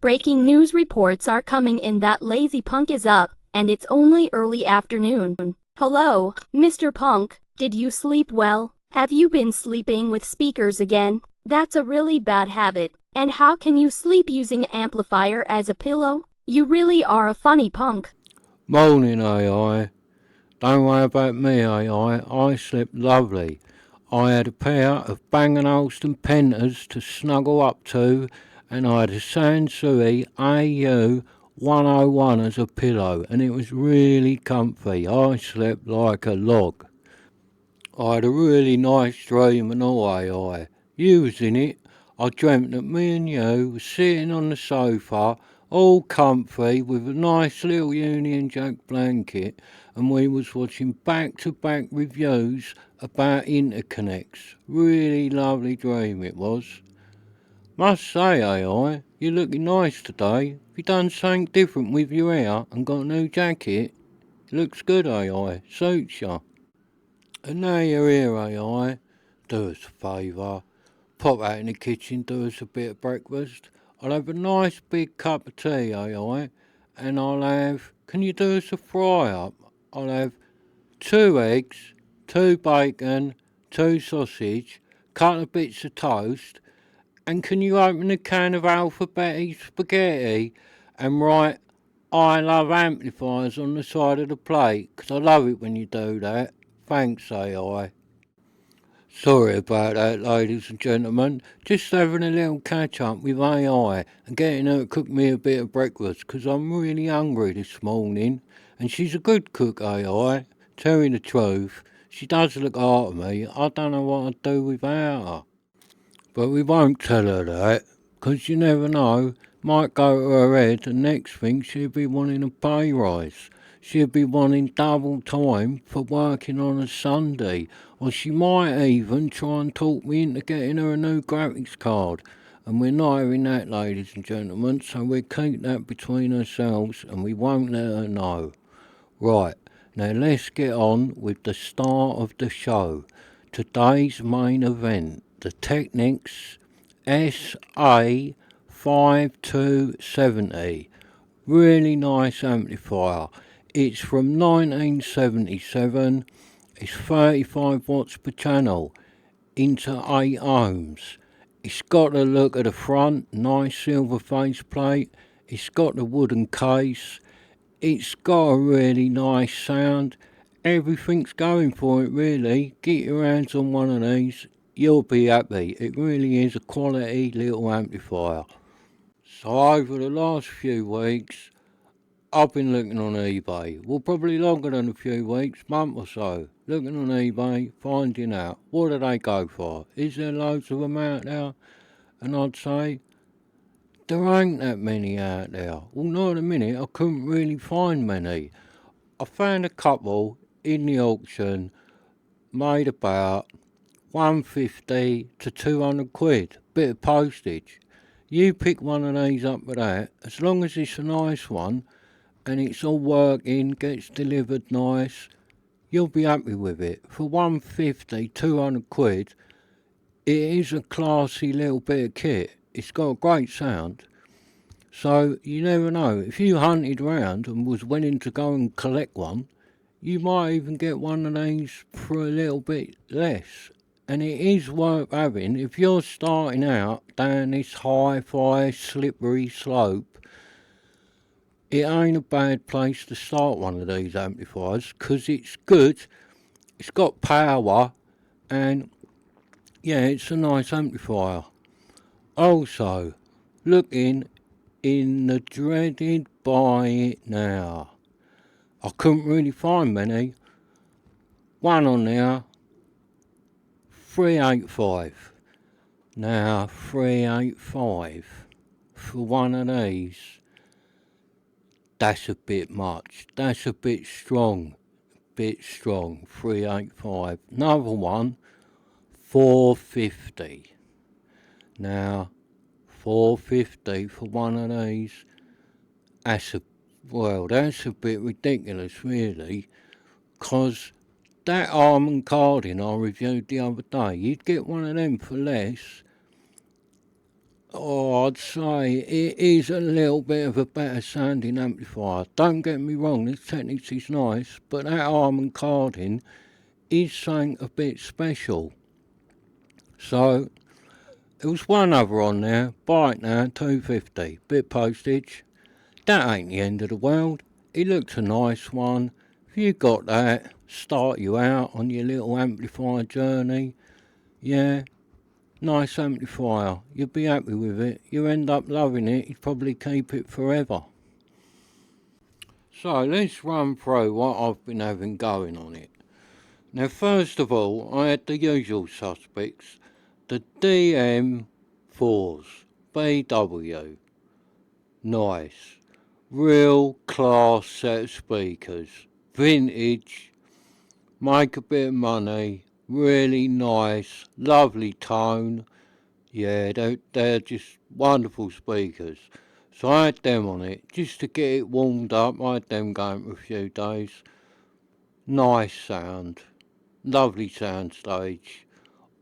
Breaking news reports are coming in that Lazy Punk is up, and it's only early afternoon. Hello, Mr. Punk, did you sleep well? Have you been sleeping with speakers again? That's a really bad habit. And how can you sleep using an amplifier as a pillow? You really are a funny punk. Morning, AI. Don't worry about me, AI. I slept lovely. I had a pair of Bang & Olufsen Pentas to snuggle up to, and I had a Sansui AU 101 as a pillow, and it was really comfy. I slept like a log. I had a really nice dream and all, AI. You was in it. I dreamt that me and you were sitting on the sofa, all comfy, with a nice little Union Jack blanket, and we was watching back-to-back reviews about interconnects. Really lovely dream it was. Must say, AI, you're looking nice today. Have you done something different with your hair and got a new jacket? Looks good, AI. Suits you. And now you're here, AI. Do us a favour. Pop out in the kitchen, do us a bit of breakfast. I'll have a nice big cup of tea, AI. And I'll have... Can you do us a fry-up? I'll have 2 eggs, 2 bacon, 2 sausage, couple of bits of toast. And can you open a can of alphabetic spaghetti and write I love amplifiers on the side of the plate? 'Cause I love it when you do that. Thanks, AI. Sorry about that, ladies and gentlemen. Just having a little catch up with AI and getting her to cook me a bit of breakfast 'cause I'm really hungry this morning. And she's a good cook, AI. Tell you the truth, she does look after me. I don't know what I'd do without her. But we won't tell her that, 'cause you never know. Might go to her head and next thing she'll be wanting a pay rise. She'll be wanting double time for working on a Sunday. Or she might even try and talk me into getting her a new graphics card. And we're not having that, ladies and gentlemen, so we'll keep that between ourselves and we won't let her know. Right, now let's get on with the start of the show. Today's main event, the Technics SA 5270. Really nice amplifier. It's from 1977. It's 35 watts per channel into 8 ohms. It's got the look at the front, nice silver faceplate. It's got the wooden case. It's got a really nice sound. Everything's going for it, really. Get your hands on one of these, you'll be happy. It really is a quality little amplifier. So over the last few weeks, I've been looking on eBay. Well, probably longer than a few weeks, month or so. Looking on eBay, finding out, what do they go for? Is there loads of them out there? And I'd say, there ain't that many out there. Well, not at the minute, I couldn't really find many. I found a couple in the auction, made about 150 to 200 quid, bit of postage. You pick one of these up for that, as long as it's a nice one, and it's all working, gets delivered nice, you'll be happy with it. For 150, 200 quid, it is a classy little bit of kit. It's got a great sound. So you never know. If you hunted round and was willing to go and collect one, you might even get one of these for a little bit less. And it is worth having if you're starting out down this hi-fi slippery slope. It ain't a bad place to start one of these amplifiers because it's good, it's got power, and yeah, it's a nice amplifier. Also, looking in the dreaded buy it now. I couldn't really find many. One on there, 385. Now, 385 for one of these, that's a bit much. That's a bit strong. 385. Another one, 450. Now, 450 for one of these, that's a bit ridiculous, really, because that Harman Kardon I reviewed the other day, you'd get one of them for less, Oh, I'd say it is a little bit of a better sounding amplifier. Don't get me wrong, this Technics is nice, but that Harman Kardon is something a bit special. So, there was one other on there, buy it now, $2.50, bit postage. That ain't the end of the world. It looks a nice one. If you got that, start you out on your little amplifier journey. Yeah, nice amplifier. You'll be happy with it. You end up loving it. You'd probably keep it forever. So let's run through what I've been having going on it. Now, first of all, I had the usual suspects. The DM4s, BW. Nice. Real class set of speakers. Vintage. Make a bit of money. Really nice. Lovely tone. Yeah, they're just wonderful speakers. So I had them on it just to get it warmed up. I had them going for a few days. Nice sound. Lovely sound stage.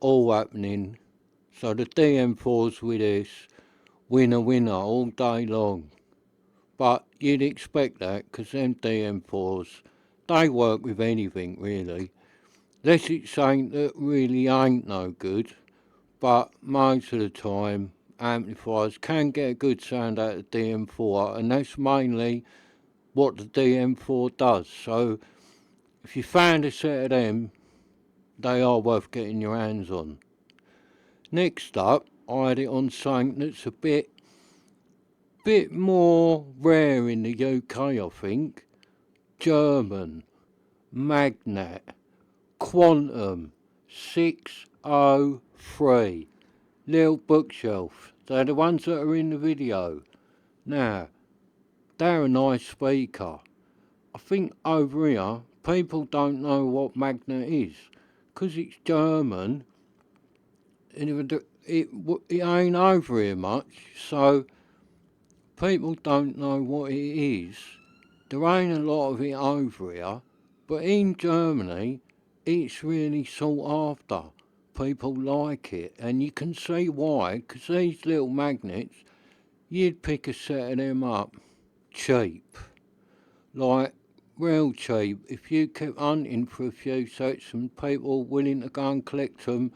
All happening. So the DM4s with this, winner all day long. But you'd expect that because them DM4s, they work with anything really. Unless it's something that really ain't no good. But most of the time, amplifiers can get a good sound out of DM4, and that's mainly what the DM4 does. So if you found a set of them, they are worth getting your hands on. Next up, I had it on something that's a bit more rare in the UK, I think. German, Magnat, Quantum, 603. Little bookshelf. They're the ones that are in the video. Now, they're a nice speaker. I think over here, people don't know what Magnat is. Because it's German, and it ain't over here much, so people don't know what it is. There ain't a lot of it over here, but in Germany, it's really sought after. People like it, and you can see why, because these little magnets, you'd pick a set of them up cheap, like real cheap. If you kept hunting for a few sets and people willing to go and collect them,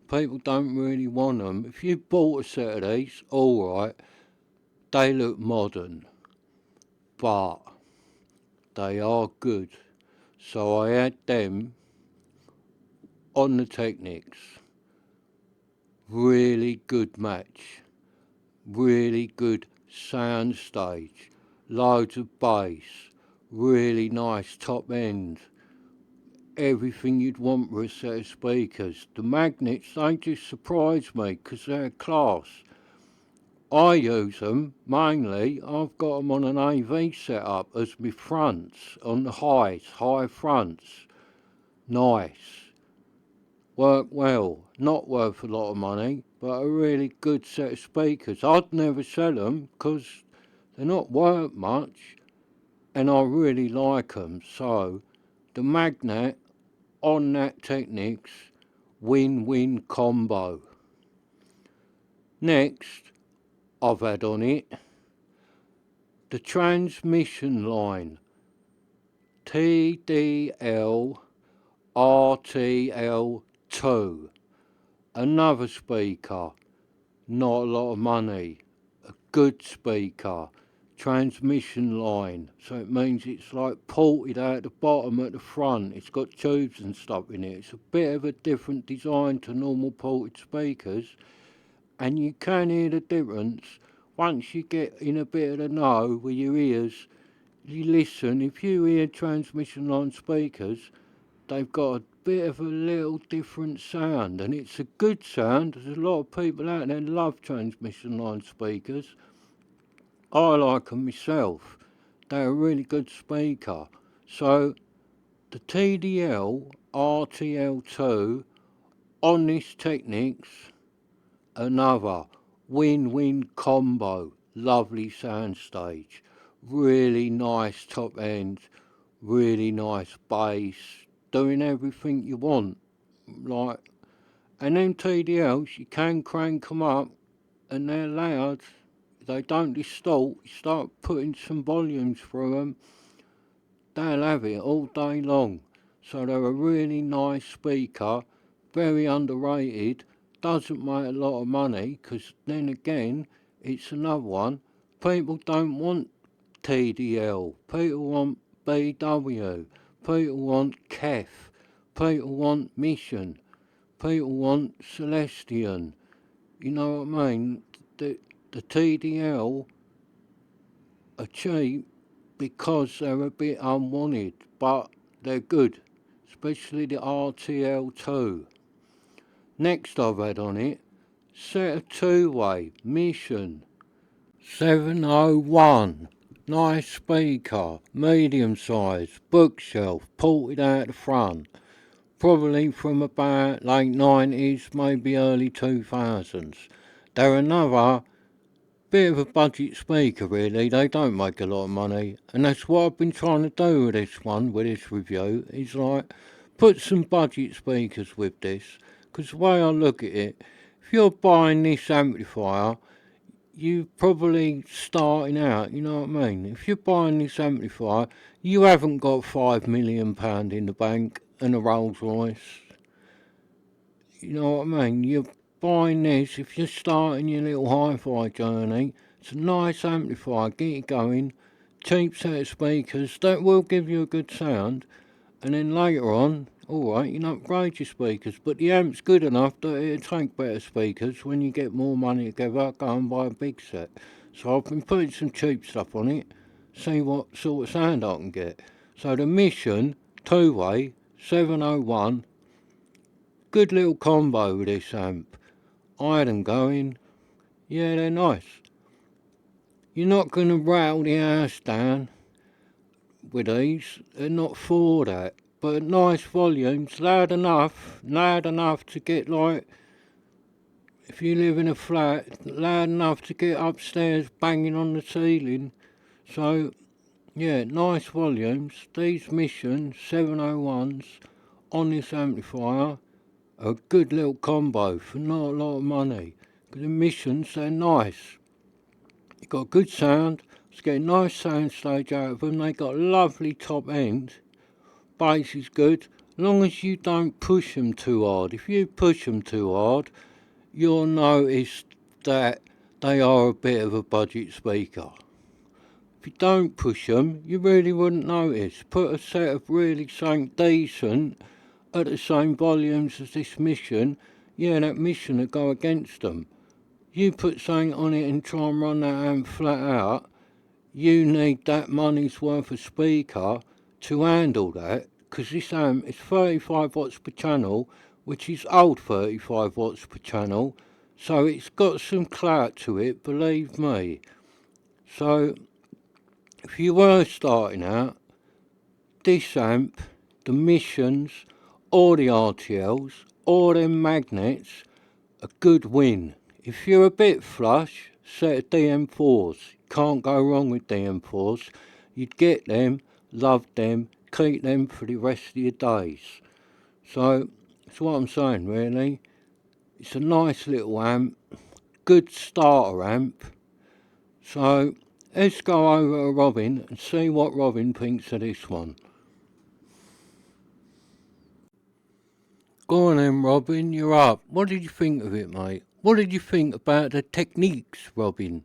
people don't really want them. If you bought a set of these, alright, they look modern, but they are good. So I had them on the Technics. Really good match. Really good sound stage. Loads of bass. Really nice top end. Everything you'd want for a set of speakers. The magnets, they just surprise me because they're class. I use them mainly. I've got them on an AV setup as my fronts, on the high fronts. Nice. Work well. Not worth a lot of money, but a really good set of speakers. I'd never sell them because they're not worth much, and I really like them. So the Magnat on that Technics, win-win combo. Next, I've had on it the transmission line, TDL RTL2. Another speaker, not a lot of money, a good speaker, transmission line, so it means it's like ported out the bottom at the front. It's got tubes and stuff in it. It's a bit of a different design to normal ported speakers, and you can hear the difference once you get in a bit of the know with your ears. You listen, if you hear transmission line speakers, they've got a bit of a little different sound, and it's a good sound. There's a lot of people out there love transmission line speakers. I like them myself. They're a really good speaker. So the TDL RTL2 on this Technics, another win-win combo. Lovely soundstage, really nice top end, really nice bass, doing everything you want. Like, and them TDLs, you can crank them up and they're loud. They don't distort. You start putting some volumes through them, they'll have it all day long. So they're a really nice speaker, very underrated, doesn't make a lot of money, because then again, it's another one. People don't want TDL, people want BW, people want KEF, people want Mission, people want Celestion. You know what I mean? The TDL are cheap because they're a bit unwanted, but they're good, especially the RTL2. Next I've had on it, set a two-way, Mission 701. Nice speaker, medium size, bookshelf, ported out the front. Probably from about late 90s, maybe early 2000s. They're another bit of a budget speaker really, they don't make a lot of money, and that's what I've been trying to do with this one, with this review, is like put some budget speakers with this, because the way I look at it, if you're buying this amplifier, you're probably starting out, you know what I mean? If you're buying this amplifier, you haven't got £5 million in the bank and a Rolls Royce. You know what I mean? You're buying this, if you're starting your little hi-fi journey, it's a nice amplifier, get it going, cheap set of speakers, that will give you a good sound, and then later on, alright, you can upgrade your speakers, but the amp's good enough that it'll take better speakers. When you get more money together, go and buy a big set. So I've been putting some cheap stuff on it, see what sort of sound I can get. So the Mission, two-way, 701, good little combo with this amp. I had them going, yeah, they're nice. You're not going to rattle the house down with these, they're not for that. But nice volumes, loud enough to get like, if you live in a flat, loud enough to get upstairs banging on the ceiling. So, yeah, nice volumes. These Mission 701s on this amplifier, a good little combo for not a lot of money. Because the Missions, they're nice. You've got good sound, it's getting nice sound stage out of them, they got lovely top end, bass is good, as long as you don't push them too hard. If you push them too hard, you'll notice that they are a bit of a budget speaker. If you don't push them, you really wouldn't notice. Put a set of really something decent at the same volumes as this Mission, yeah, that Mission will go against them. You put something on it and try and run that amp flat out, you need that money's worth of speaker to handle that, because this amp is 35 watts per channel, which is old 35 watts per channel, so it's got some clout to it, believe me. So if you were starting out, this amp, the Missions, or the RTLs, or them magnets, a good win. If you're a bit flush, set of DM4s. Can't go wrong with DM4s. You'd get them, love them, keep them for the rest of your days. So, that's what I'm saying really. It's a nice little amp, good starter amp. So, let's go over to Robin and see what Robin thinks of this one. Go on then, Robin, you're up. What did you think of it, mate? What did you think about the techniques, Robin?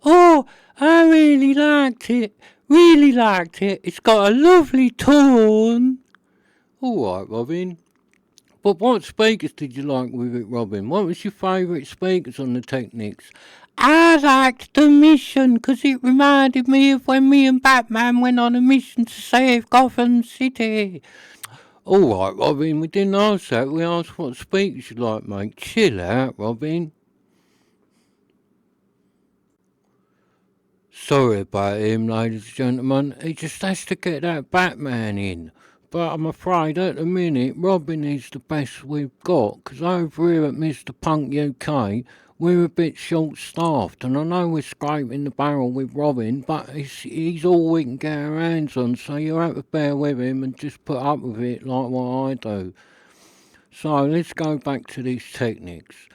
Oh, I really liked it. Really liked it. It's got a lovely tone. All right, Robin. But what speakers did you like with it, Robin? What was your favourite speakers on the Technics? I liked the Mission because it reminded me of when me and Batman went on a mission to save Gotham City. All right, Robin, we didn't ask that. We asked what speakers you like, mate. Chill out, Robin. Sorry about him, ladies and gentlemen. He just has to get that Batman in. But I'm afraid at the minute, Robin is the best we've got, because over here at Mr. Punk UK, we're a bit short-staffed, and I know we're scraping the barrel with Robin, but he's all we can get our hands on, so you'll have to bear with him and just put up with it like what I do. So let's go back to these Technics.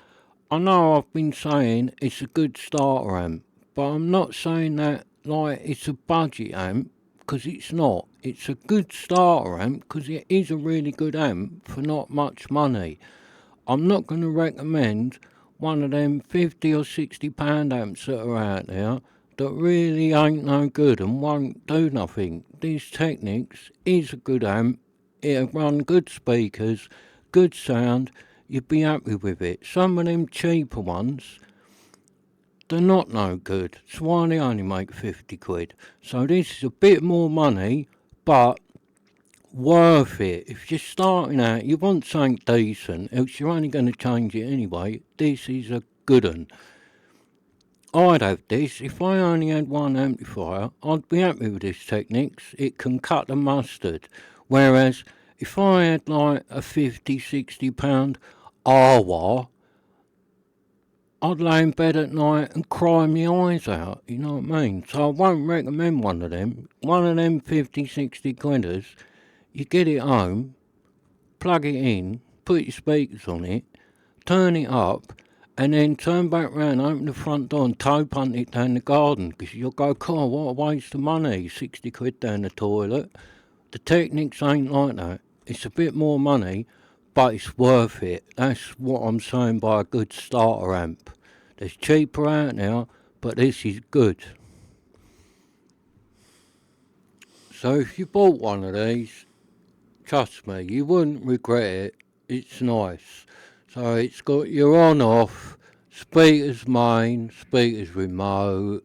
I know I've been saying it's a good starter amp, but I'm not saying that like it's a budget amp, because it's not. It's a good starter amp because it is a really good amp for not much money. I'm not going to recommend one of them 50 or 60 pound amps that are out there that really ain't no good and won't do nothing. This Technics is a good amp. It'll run good speakers, good sound. You'd be happy with it. Some of them cheaper ones, they're not no good. That's why they only make 50 quid. So this is a bit more money, but worth it. If you're starting out, you want something decent, else you're only going to change it anyway. This is a good one. I'd have this. If I only had one amplifier, I'd be happy with this Technics. It can cut the mustard. Whereas if I had like a 50, 60 pound Awa, I'd lay in bed at night and cry my eyes out, you know what I mean? So I won't recommend one of them. One of them 50, 60 quiders, you get it home, plug it in, put your speakers on it, turn it up, and then turn back round, open the front door and toe punt it down the garden, because you'll go, God, what a waste of money, 60 quid down the toilet. The Technics ain't like that. It's a bit more money, but it's worth it. That's what I'm saying by a good starter amp. There's cheaper out now, but this is good. So if you bought one of these, trust me, you wouldn't regret it. It's nice. So it's got your on-off, speakers main, speakers remote,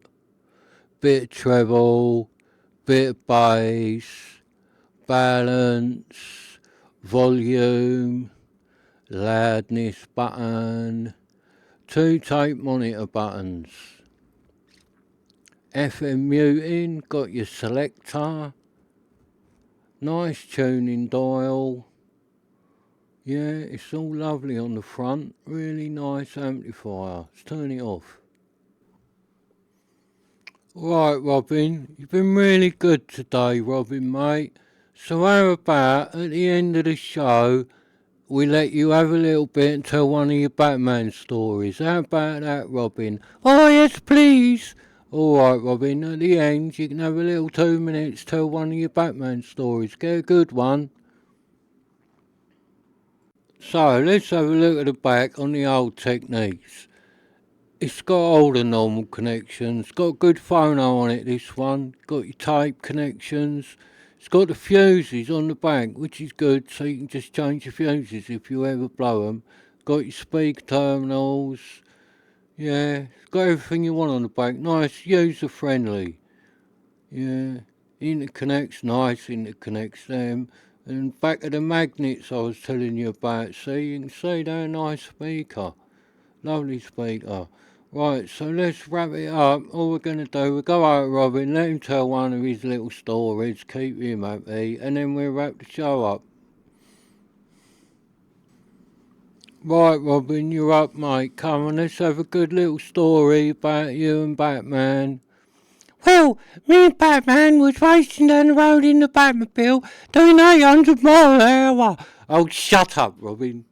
bit of treble, bit of bass, balance, volume, loudness button, 2 tape monitor buttons, FM muting, got your selector, nice tuning dial. Yeah, it's all lovely on the front, really nice amplifier. Let's turn it off. Right, Robin, you've been really good today, Robin, mate. So how about at the end of the show, we let you have a little bit and tell one of your Batman stories? How about that, Robin? Oh, yes, please. All right, Robin, at the end, you can have a little 2 minutes, tell one of your Batman stories. Get a good one. So, let's have a look at the back on the old Techniques. It's got all the normal connections. Got good phono on it, this one. Got your tape connections. It's got the fuses on the back, which is good, so you can just change your fuses if you ever blow them. Got your speaker terminals. Yeah, it's got everything you want on the back. Nice, user friendly. Yeah, interconnects, nice interconnects them. And back of the magnets I was telling you about, see, you can see they're a nice speaker. Lovely speaker. Right, so let's wrap it up. All we're going to do, we'll go out, Robin, let him tell one of his little stories, keep him happy, and then we'll wrap the show up. Right, Robin, you're up, mate. Come on, let's have a good little story about you and Batman. Well, me and Batman was racing down the road in the Batmobile doing 800 miles an hour. Oh, shut up, Robin.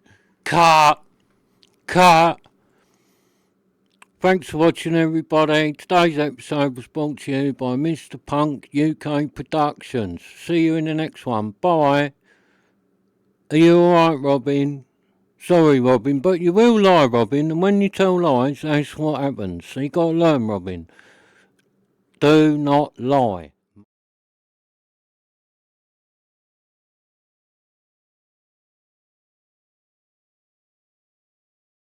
Cut. Thanks for watching, everybody. Today's episode was brought to you by Mr. Punk UK Productions. See you in the next one. Bye. Are you alright, Robin? Sorry, Robin, but you will lie, Robin, and when you tell lies, that's what happens. So you got to learn, Robin. Do not lie.